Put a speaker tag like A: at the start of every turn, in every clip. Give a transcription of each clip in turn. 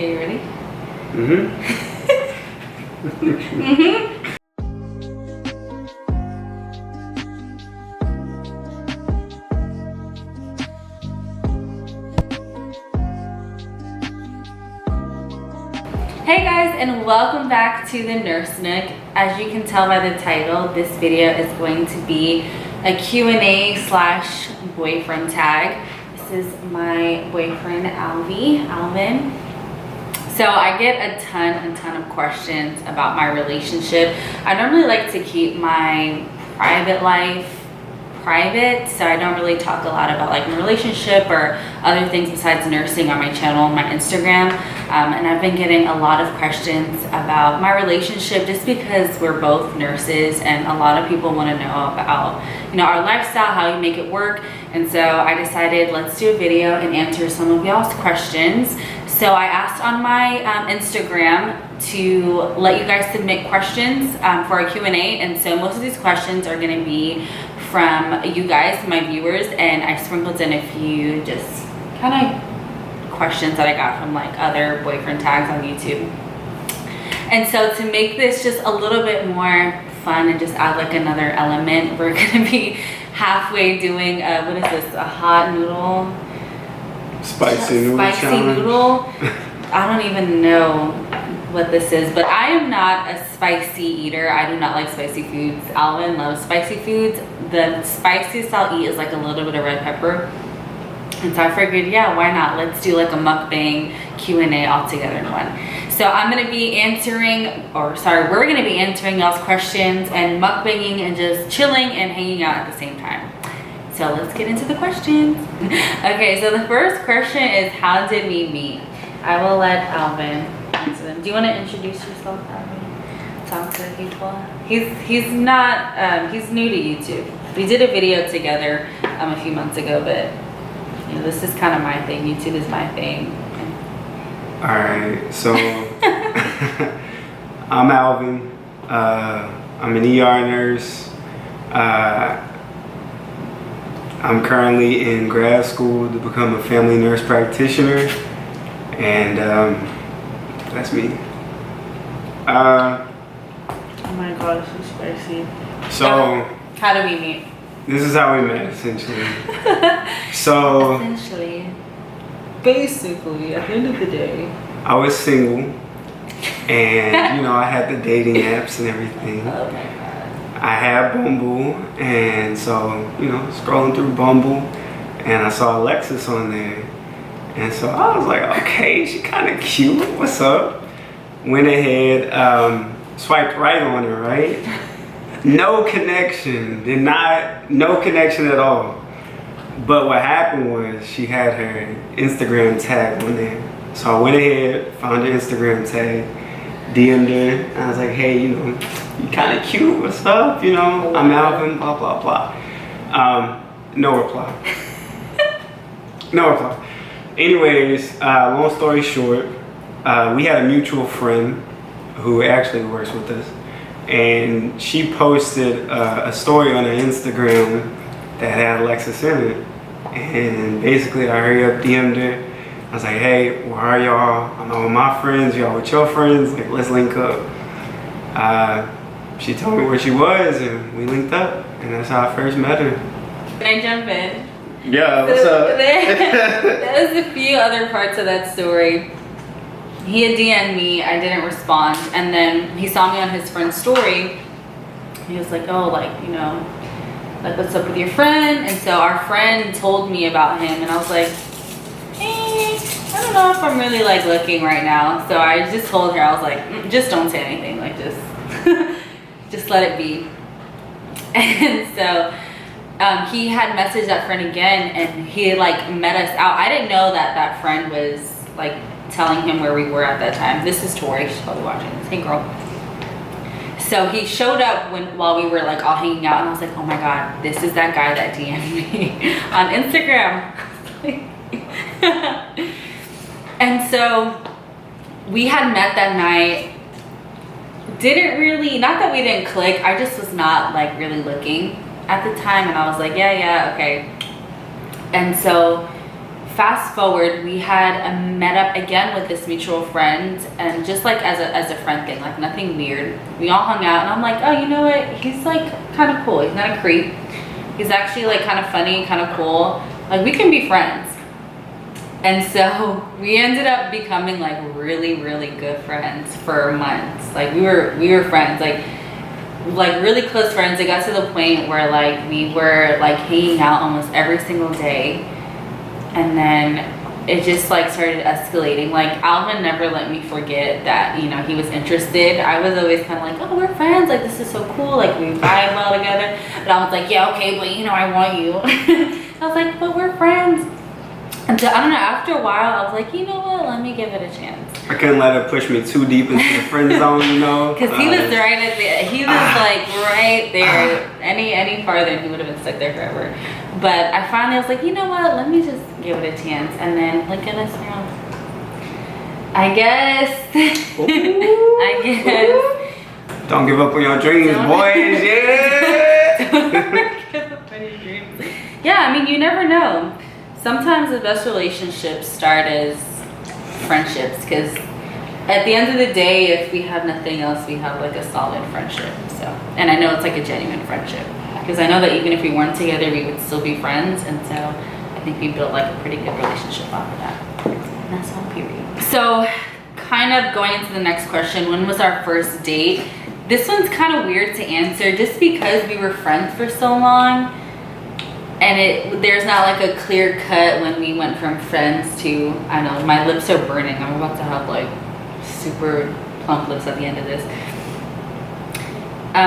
A: Okay, you ready? Hey guys, and welcome back to the Nurse Nook. As you can tell by the title, this video is going to be a Q&A / boyfriend tag. This is my boyfriend, Alvin. So I get a ton of questions about my relationship. I normally like to keep my private life private, so I don't really talk a lot about like my relationship or other things besides nursing on my channel, my Instagram. And I've been getting a lot of questions about my relationship just because we're both nurses, and a lot of people want to know about, you know, our lifestyle, how you make it work. And so I decided let's do a video and answer some of y'all's questions. So I asked on my Instagram to let you guys submit questions for a Q&A, and so most of these questions are going to be from you guys, my viewers, and I sprinkled in a few just kind of questions that I got from like other boyfriend tags on YouTube. And so to make this just a little bit more fun and just add like another element, we're going to be halfway doing what is this, a hot noodle?
B: Spicy noodle.
A: I don't even know what this is, but I am not a spicy eater. I do not like spicy foods. Alvin loves spicy foods. The spiciest I'll eat is like a little bit of red pepper. And so I figured, yeah, why not? Let's do like a mukbang Q&A all together in one. So I'm gonna be we're gonna be answering y'all's questions and mukbanging and just chilling and hanging out at the same time. So let's get into the questions. Okay, so the first question is, how did we meet? I will let Alvin answer them. Do you want to introduce yourself, Alvin? Talk to people. He's not, he's new to YouTube. We did a video together a few months ago, but you know, this is kind of my thing. YouTube is my thing.
B: Alright, so I'm Alvin. I'm an ER nurse. I'm currently in grad school to become a family nurse practitioner, and that's me.
A: Oh my god, it's so spicy.
B: So
A: how do we meet?
B: This is how we met, essentially. So
A: basically, at the end of the day,
B: I was single, and you know, I had the dating apps and everything.
A: Oh my god.
B: I had Bumble, and so, you know, scrolling through Bumble, and I saw Alexis on there, and so I was like, okay, she kind of cute, what's up? Went ahead, swiped right on her, right? No connection, no connection at all. But what happened was she had her Instagram tag on there. So I went ahead, found her Instagram tag, DM'd her, and I was like, hey, you know, you kind of cute, what's up? You know, I'm Alvin, blah, blah, blah. No reply. No reply. Anyways, long story short, we had a mutual friend who actually works with us, and she posted a story on her Instagram that had Alexis in it, and basically I hurry up, DM'd her. I was like, hey, where are y'all? I'm out with my friends, y'all with your friends, like, let's link up. She told me where she was, and we linked up, and that's how I first met her.
A: Can I jump in?
B: Yeah, what's up?
A: There's a few other parts of that story. He had DM'd me, I didn't respond, and then he saw me on his friend's story. He was like, oh, like, you know, like, what's up with your friend? And so our friend told me about him, and I was like, I don't know if I'm really like looking right now. So I just told her, I was like, just don't say anything, like just let it be. And so he had messaged that friend again, and he like met us out. I didn't know that that friend was like telling him where we were at that time. This is Tori, she's probably watching this. Hey girl. So he showed up while we were like all hanging out, and I was like, oh my god, this is that guy that DM'd me on Instagram. And so we had met that night. Didn't really, not that we didn't click, I just was not like really looking at the time, and I was like, yeah, okay. And so fast forward, we had met up again with this mutual friend, and just like as a friend thing, like nothing weird. We all hung out, and I'm like, oh, you know what? He's like kind of cool. He's not a creep. He's actually like kind of funny, kind of cool. Like we can be friends. And so we ended up becoming like really, really good friends for months. Like we were friends, like really close friends. It got to the point where like we were like hanging out almost every single day. And then it just like started escalating. Like Alvin never let me forget that, you know, he was interested. I was always kind of like, oh, we're friends. Like this is so cool. Like we vibe well together. But I was like, yeah, okay, but you know, I want you. I was like, but we're friends. And so, I don't know, after a while, I was like, you know what, let me give it a chance.
B: I couldn't let her push me too deep into the friend zone, you know?
A: Because he was right at the, he was like right there. Any farther, he would have been stuck there forever. But I finally was like, you know what, let me just give it a chance. And then look at us now. I guess. I guess.
B: Don't give up on your dreams, boys, yeah!
A: Don't give up on your dreams. Yeah, I mean, you never know. Sometimes the best relationships start as friendships, because at the end of the day, if we have nothing else, we have like a solid friendship. So, and I know it's like a genuine friendship, because I know that even if we weren't together, we would still be friends. And so I think we built like a pretty good relationship off of that. And that's all, period. So kind of going into the next question, when was our first date? This one's kind of weird to answer just because we were friends for so long. And there's not like a clear cut when we went from friends to, I don't know, my lips are burning. I'm about to have like super plump lips at the end of this.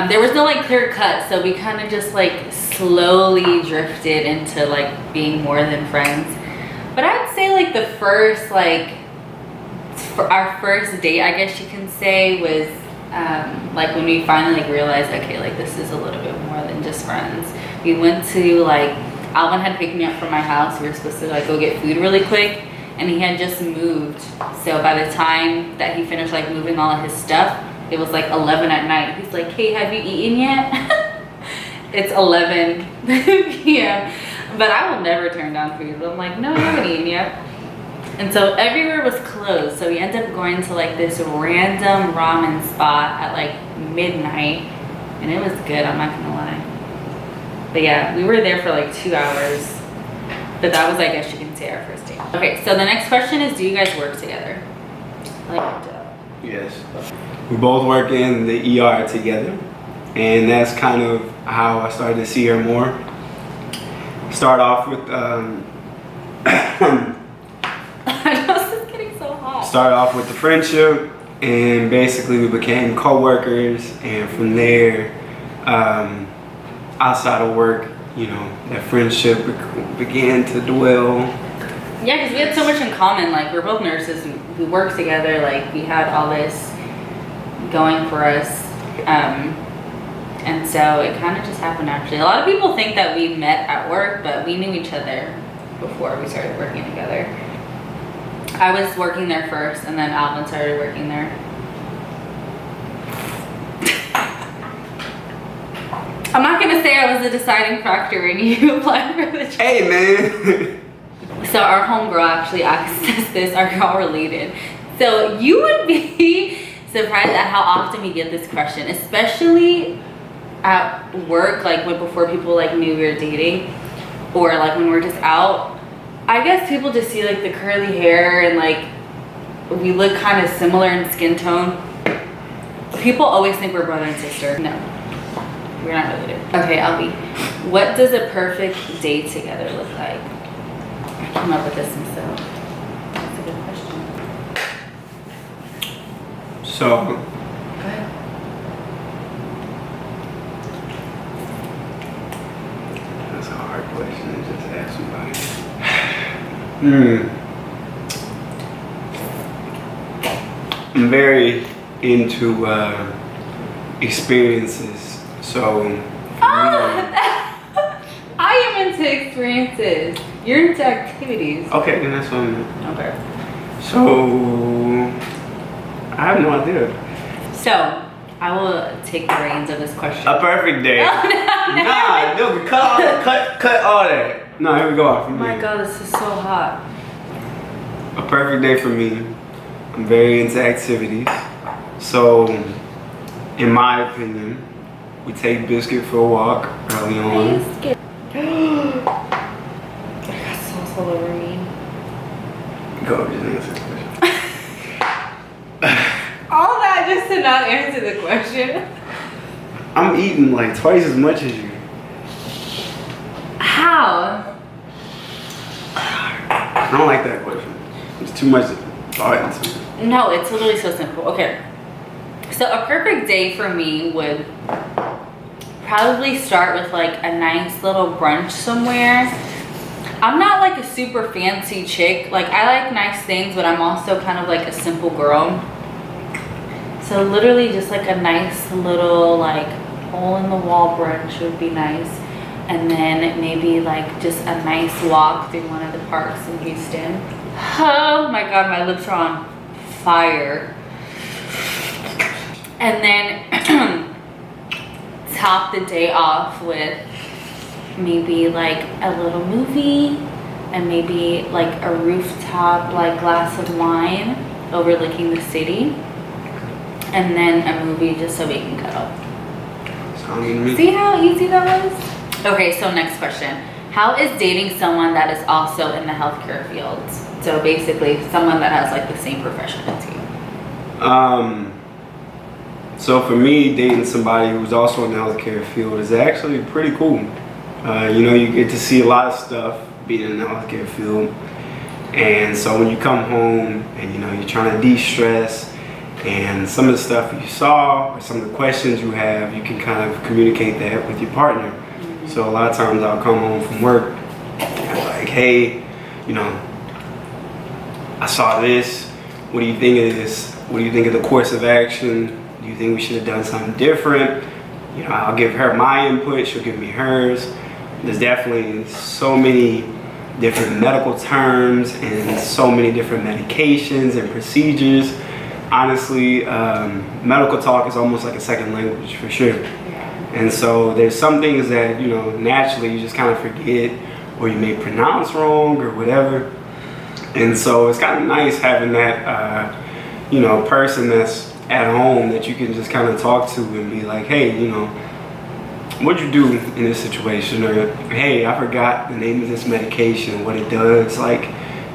A: There was no like clear cut, so we kind of just like slowly drifted into like being more than friends. But I'd say like the first, like our first date, I guess you can say, was like when we finally like realized, okay, like this is a little bit more than just friends. We went to like, Alvin had picked me up from my house. We were supposed to like go get food really quick, and he had just moved. So by the time that he finished like moving all of his stuff, it was like 11 at night. He's like, hey, have you eaten yet? It's 11 p.m. But I will never turn down food. I'm like, no, I haven't eaten yet. And so everywhere was closed. So we ended up going to like this random ramen spot at like midnight, and it was good, I'm not gonna lie. But yeah, we were there for like 2 hours. But that was, I guess you can say, our first date. Okay, so the next question is, do you guys work together?
B: Yes. We both work in the ER together. And that's kind of how I started to see her more. Start off with,
A: I know, this is getting so hot.
B: Started off with the friendship, and basically we became co-workers, and from there, outside of work, you know, that friendship began to dwell.
A: Yeah, because we had so much in common. Like, we're both nurses. We worked together. Like, we had all this going for us. And so it kind of just happened naturally. A lot of people think that we met at work, but we knew each other before we started working together. I was working there first, and then Alvin started working there. I'm not gonna say I was a deciding factor when you applied for the job.
B: Hey, man.
A: So our homegirl actually asked us this, are y'all related? So you would be surprised at how often we get this question, especially at work, like before people like knew we were dating, or like when we're just out. I guess people just see like the curly hair and like we look kind of similar in skin tone. People always think we're brother and sister. No, we're not related. Okay, Albie, what does a perfect day together look like? I came up with this myself. That's a good question.
B: So,
A: Go ahead.
B: that's a hard question to just ask somebody. I'm very into experiences, so
A: I am into experiences. You're into activities.
B: okay, then that's what I meant.
A: Okay.
B: So, I have no idea.
A: So, I will take the reins of this question.
B: A perfect day.
A: Oh, no.
B: Nah, no, cut all that. No, here we go.
A: Oh my god, this is so hot.
B: a perfect day for me. I'm very into activities. So, in my opinion, we take Biscuit for a walk early on.
A: Biscuit. I got sauce all over me.
B: Go, just answer the question.
A: All that just to not answer the question.
B: I'm eating like twice as much as you.
A: How?
B: I don't like that question. It's too much thought into it.
A: No, it's literally so simple. Okay. So a perfect day for me would probably start with like a nice little brunch somewhere. I'm not like a super fancy chick. Like I like nice things, but I'm also kind of like a simple girl. So literally just like a nice little like hole in the wall brunch would be nice. And then maybe like just a nice walk through one of the parks in Houston. Oh my God, my lips are on fire. And then top the day off with maybe like a little movie and maybe like a rooftop like glass of wine overlooking the city. And then a movie just so we can cuddle.
B: Sounds good to me.
A: See how easy that was? Okay, so next question. How is dating someone that is also in the healthcare field? So basically someone that has like the same profession as you.
B: So for me, dating somebody who's also in the healthcare field is actually pretty cool. You get to see a lot of stuff being in the healthcare field. And so when you come home and you're trying to de-stress, and some of the stuff you saw or some of the questions you have, you can kind of communicate that with your partner. Mm-hmm. So a lot of times I'll come home from work and I'm like, hey, I saw this. What do you think of this? What do you think of the course of action? Do you think we should have done something different? I'll give her my input, she'll give me hers. There's definitely so many different medical terms and so many different medications and procedures. Honestly, medical talk is almost like a second language for sure. And so there's some things that, naturally you just kind of forget or you may pronounce wrong or whatever. And so it's kind of nice having that, person that's at home that you can just kind of talk to and be like, hey, what'd you do in this situation? Or, hey, I forgot the name of this medication, what it does. Like,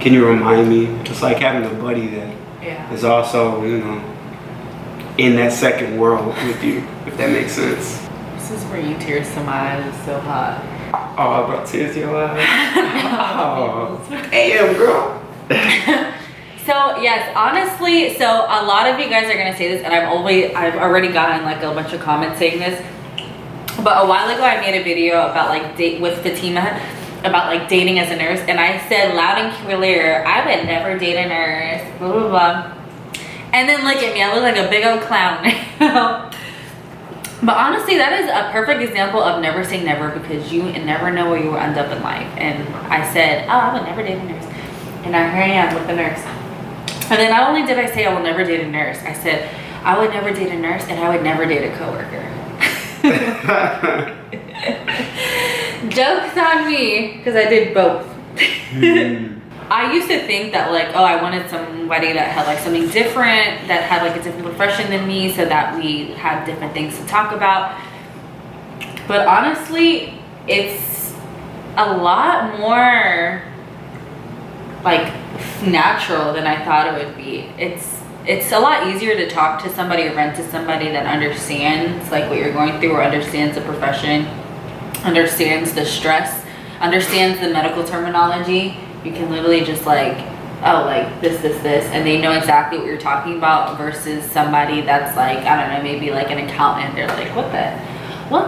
B: can you remind me? It's like having a buddy that is also, in that second world with you, if that makes sense.
A: This is bringing tears to my eyes. It's so hot.
B: Oh, I brought tears to your eyes. Oh, damn, girl.
A: So yes, honestly, so a lot of you guys are gonna say this, and I've already gotten like a bunch of comments saying this. But a while ago, I made a video about like with Fatima about like dating as a nurse, and I said loud and clear, I would never date a nurse, blah blah blah. And then look at me, I look like a big old clown. But honestly, that is a perfect example of never say never, because you never know where you will end up in life. And I said, oh, I would never date a nurse, and here I am with a nurse. And then not only did I say I will never date a nurse, I said I would never date a nurse and I would never date a coworker. Joke's on me, because I did both. I used to think that like, oh, I wanted somebody that had like something different, that had like a different profession than me, so that we had different things to talk about. But honestly, it's a lot more like natural than I thought it would be. It's a lot easier to talk to somebody or vent to somebody that understands like what you're going through, or understands the profession, understands the stress, understands the medical terminology. You can literally just like, oh, like this, and they know exactly what you're talking about, versus somebody that's like, I don't know, maybe like an accountant. They're like, what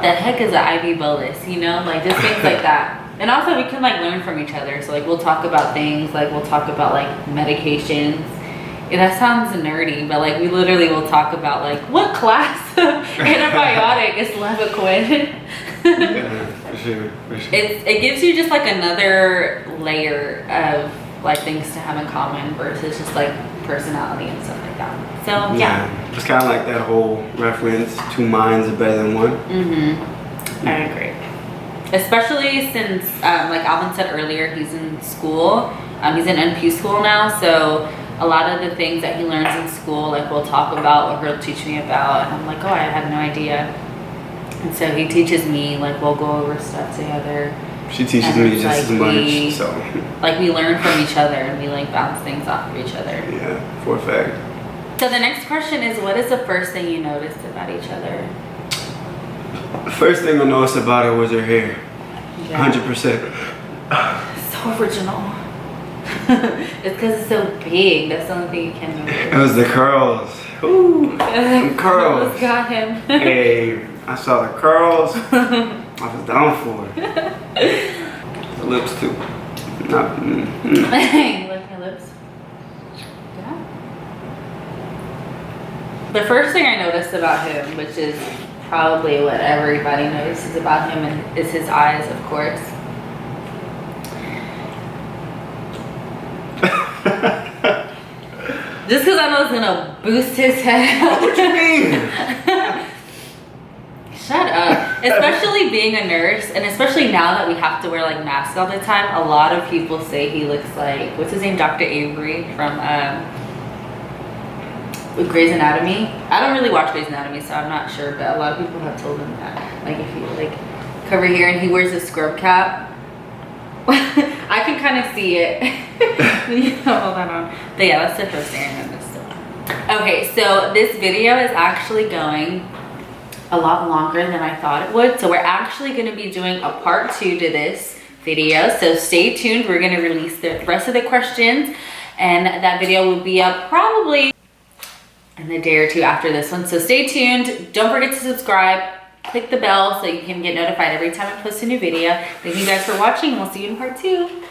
A: the heck is an IV bolus? Like just things like that. And also we can like learn from each other. So like we'll talk about things, like we'll talk about like medications. Yeah, that sounds nerdy, but like we literally will talk about like what class of antibiotic is Levaquin.
B: Yeah, for sure.
A: It gives you just like another layer of like things to have in common, versus just like personality and stuff like that. So yeah.
B: It's kind of like that whole reference, 2 minds are better than one.
A: I agree. Especially since, like Alvin said earlier, he's in school. He's in NP school now, so a lot of the things that he learns in school, like we'll talk about or he'll teach me about, and I'm like, oh, I had no idea. And so he teaches me, like we'll go over stuff together.
B: She teaches
A: And
B: me
A: it's
B: just
A: like
B: as much, so.
A: Like we learn from each other and we like bounce things off of each other.
B: Yeah, for a fact.
A: So the next question is, what is the first thing you noticed about each other?
B: The first thing I noticed about her was her hair.
A: Yeah.
B: 100%.
A: So original. It's because it's so big. That's the only thing you can notice.
B: It was the curls. Ooh, them curls.
A: Got him.
B: Hey, I saw the curls. I was down for it. The lips too. Not.
A: Hey, you like my lips? Yeah. The first thing I noticed about him, which is probably what everybody notices about him, is his eyes, of course. Just because I know it's gonna boost his head.
B: What you mean?
A: Shut up. Especially being a nurse, and especially now that we have to wear like masks all the time, a lot of people say he looks like, what's his name, Dr. Avery from Grey's Anatomy. I don't really watch Grey's Anatomy, so I'm not sure, but a lot of people have told him that. Like if you like cover here and he wears a scrub cap, I can kind of see it. Hold on. But yeah, that's the first thing I noticed. Okay, so this video is actually going a lot longer than I thought it would. So we're actually going to be doing a part 2 to this video. So stay tuned. We're going to release the rest of the questions, and that video will be up probably in a day or two after this one. So stay tuned. Don't forget to subscribe. Click the bell so you can get notified every time I post a new video. Thank you guys for watching, and we'll see you in part 2.